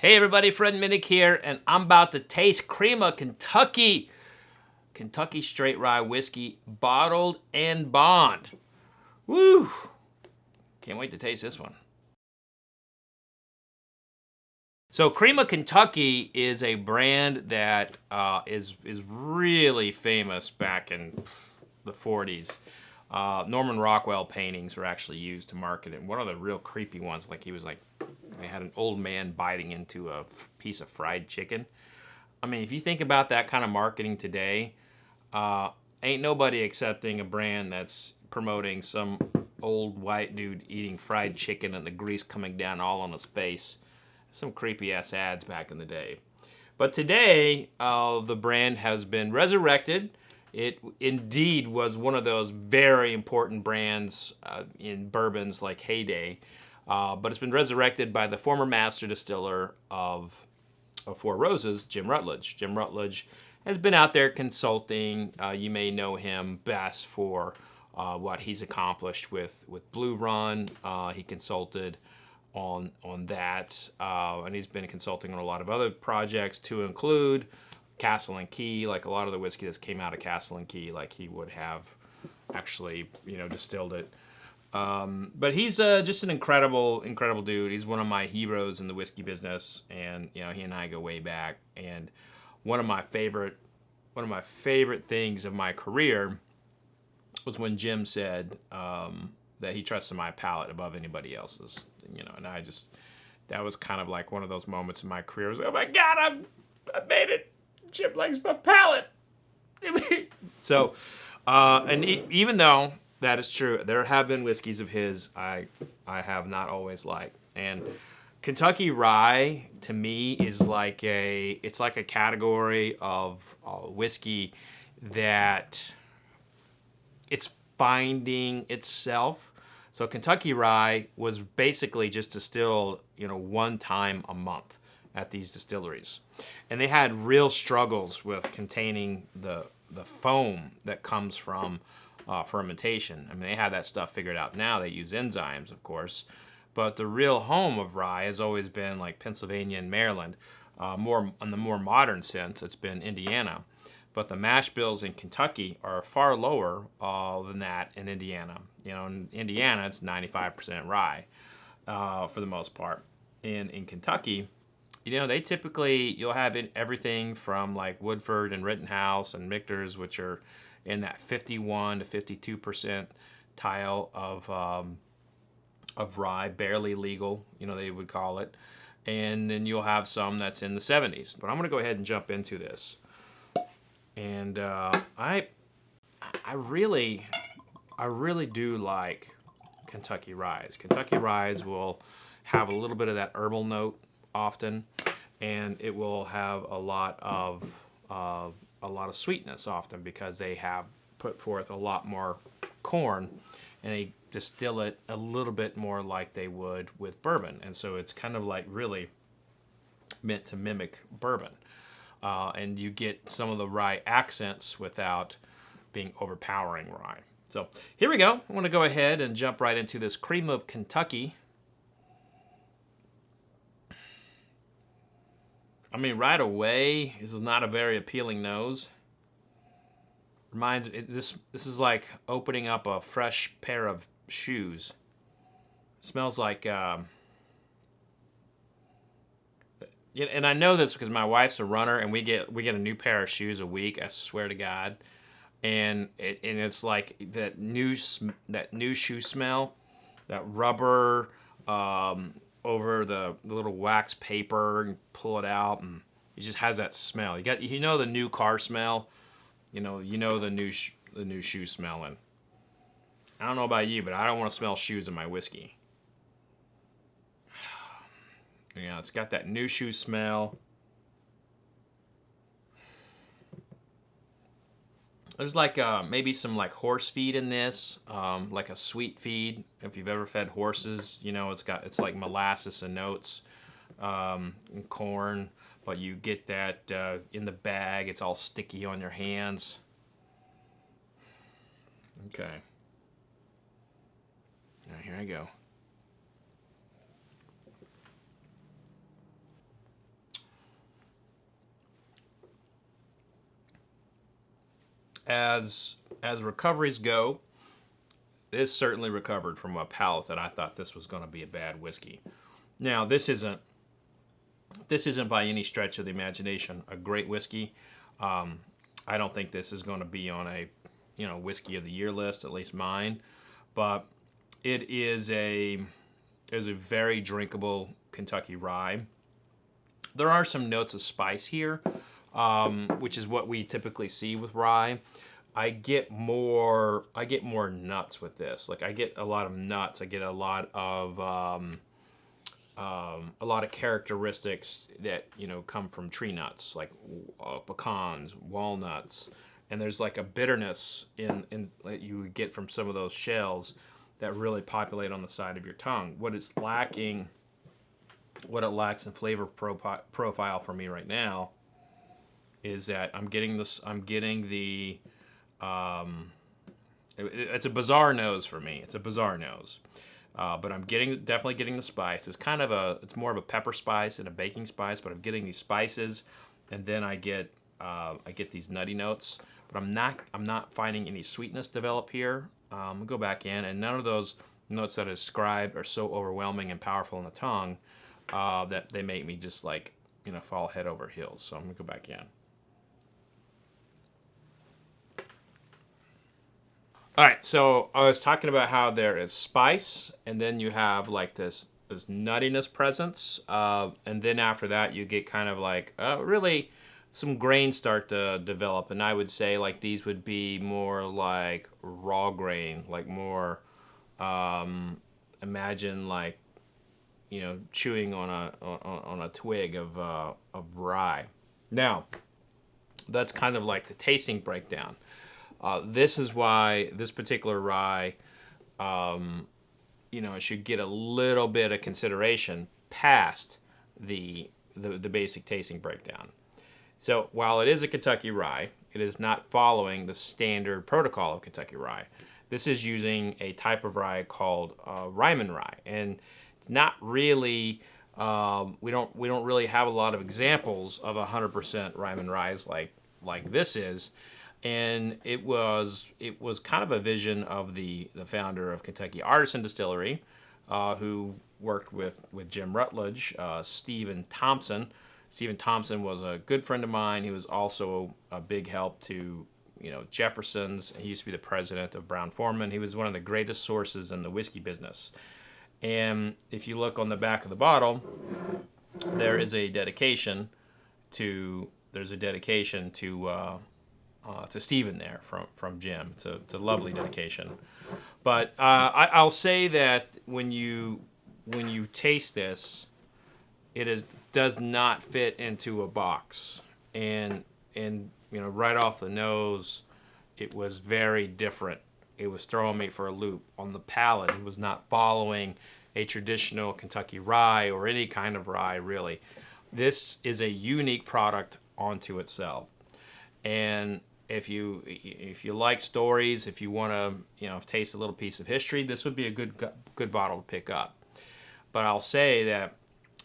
Hey everybody, friend Minnick here, and I'm about to taste Crema Kentucky Straight Rye Whiskey, bottled and bond. Woo! Can't wait to taste this one. So Crema Kentucky is a brand that is really famous back in the 40s. Norman Rockwell paintings were actually used to market it. One of the real creepy ones, they had an old man biting into a piece of fried chicken. I mean, if you think about that kind of marketing today, ain't nobody accepting a brand that's promoting some old white dude eating fried chicken and the grease coming down all on his face. Some creepy ass ads back in the day. But today, the brand has been resurrected. It indeed was one of those very important brands in bourbon's like heyday. But it's been resurrected by the former master distiller of Four Roses, Jim Rutledge. Jim Rutledge has been out there consulting. You may know him best for what he's accomplished with Blue Run. He consulted on that, and he's been consulting on a lot of other projects to include Castle and Key, like a lot of the whiskey that's came out of Castle and Key, like he would have actually, distilled it. But he's just an incredible dude. He's one of my heroes in the whiskey business, and he and I go way back. And one of my favorite things of my career was when Jim said that he trusted my palate above anybody else's. And that was kind of like one of those moments in my career. I was like, oh my God, I made it. Jim likes my palate. So, and even though that is true, there have been whiskeys of his I have not always liked. And Kentucky Rye, to me, is like a category of whiskey that it's finding itself. So Kentucky Rye was basically just distilled, one time a month at these distilleries. And they had real struggles with containing the foam that comes from fermentation. I mean, they have that stuff figured out now. They use enzymes, of course. But the real home of rye has always been like Pennsylvania and Maryland. More in the more modern sense, it's been Indiana. But the mash bills in Kentucky are far lower than that in Indiana. In Indiana, it's 95% rye for the most part. In Kentucky, they typically, you'll have everything from like Woodford and Rittenhouse and Michter's, which are in that 51 to 52% tile of rye, barely legal, they would call it. And then you'll have some that's in the 70s. But I'm going to go ahead and jump into this. And I really do like Kentucky Ryes. Kentucky Ryes will have a little bit of that herbal note often, and it will have a lot of sweetness often because they have put forth a lot more corn, and they distill it a little bit more like they would with bourbon, and so it's kind of like really meant to mimic bourbon. And you get some of the rye accents without being overpowering rye. So here we go. I'm going to go ahead and jump right into this Crema of Kentucky. I mean, right away, this is not a very appealing nose. This is like opening up a fresh pair of shoes. It smells like and I know this because my wife's a runner, and we get a new pair of shoes a week. I swear to God, and it's like that new shoe smell, that rubber over the little wax paper, and pull it out, and it just has that smell. You got the new car smell, the new shoe smell, and I don't know about you, but I don't want to smell shoes in my whiskey. It's got that new shoe smell. There's like maybe some like horse feed in this, like a sweet feed. If you've ever fed horses, it's like molasses and oats, and corn, but you get that in the bag. It's all sticky on your hands. Okay. Now here I go. as recoveries go, this certainly recovered from a palate that I thought this was going to be a bad whiskey. Now, this isn't by any stretch of the imagination a great whiskey. I don't think this is going to be on a whiskey of the year list, at least mine, but it is a very drinkable Kentucky rye. There are some notes of spice here, which is what we typically see with rye. I get more nuts with this. Like, I get a lot of nuts. I get a lot of characteristics that come from tree nuts, like pecans, walnuts, and there's like a bitterness in that you would get from some of those shells that really populate on the side of your tongue. What it lacks in flavor profile for me right now is that I'm getting the it's a bizarre nose for me. It's a bizarre nose. But I'm definitely getting the spice. It's more of a pepper spice and a baking spice, but I'm getting these spices, and then I get these nutty notes. But I'm not finding any sweetness develop here. I'll go back in, and none of those notes that I described are so overwhelming and powerful in the tongue that they make me just fall head over heels. So I'm gonna go back in. All right, so I was talking about how there is spice, and then you have like this nuttiness presence, and then after that you get kind of like really some grains start to develop, and I would say like these would be more like raw grain, like more imagine like chewing on a twig of rye. Now that's kind of like the tasting breakdown. This is why this particular rye, should get a little bit of consideration past the basic tasting breakdown. So while it is a Kentucky rye, it is not following the standard protocol of Kentucky rye. This is using a type of rye called Rymin rye, and it's not really. We don't really have a lot of examples of 100% Rymin ryes like this is. And it was kind of a vision of the founder of Kentucky Artisan Distillery, who worked with Jim Rutledge, Stephen Thompson. Stephen Thompson was a good friend of mine. He was also a big help to Jefferson's. He used to be the president of Brown-Forman. He was one of the greatest sources in the whiskey business. And if you look on the back of the bottle, there's a dedication to Stephen there from Jim. It's a lovely dedication. But I'll say that when you taste this, it does not fit into a box, and right off the nose, it was very different. It was throwing me for a loop on the palate. It was not following a traditional Kentucky rye or any kind of rye really. This is a unique product onto itself, and if you like stories, if you want to taste a little piece of history, this would be a good bottle to pick up. But I'll say that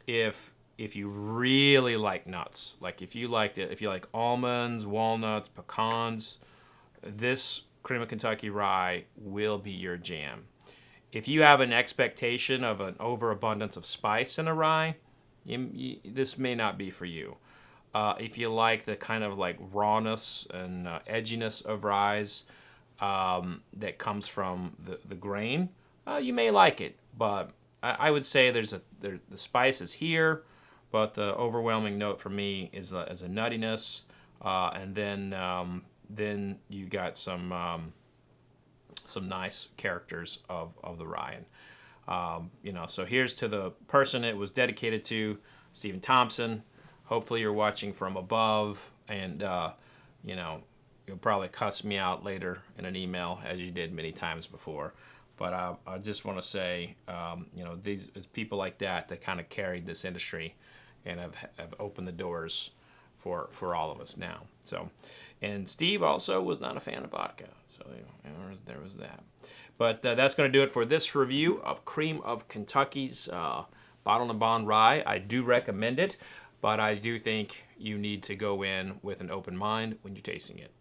if you really like nuts, like if you like almonds, walnuts, pecans, this Cream of Kentucky rye will be your jam. If you have an expectation of an overabundance of spice in a rye, this may not be for you. If you like the kind of like rawness and edginess of ryes that comes from the grain, you may like it. But I would say the spice is here, but the overwhelming note for me is a nuttiness, and then you got some nice characters of the rye. So here's to the person it was dedicated to, Stephen Thompson. Hopefully you're watching from above, and you'll probably cuss me out later in an email, as you did many times before. But I just want to say, these it's people like that kind of carried this industry, and have opened the doors for all of us now. So, and Steve also was not a fan of vodka, so there was that. But that's going to do it for this review of Cream of Kentucky's Bottled and Bond Rye. I do recommend it. But I do think you need to go in with an open mind when you're tasting it.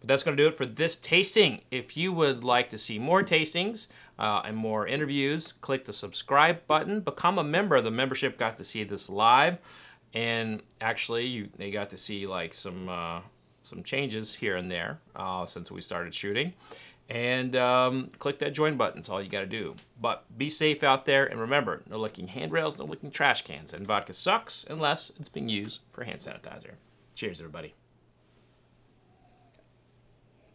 But that's going to do it for this tasting. If you would like to see more tastings and more interviews, click the subscribe button. Become a member. The membership got to see this live. And actually, they got to see like some changes here and there since we started shooting. And click that join button. That's all you got to do. But be safe out there. And remember, no licking handrails, no licking trash cans. And vodka sucks unless it's being used for hand sanitizer. Cheers, everybody.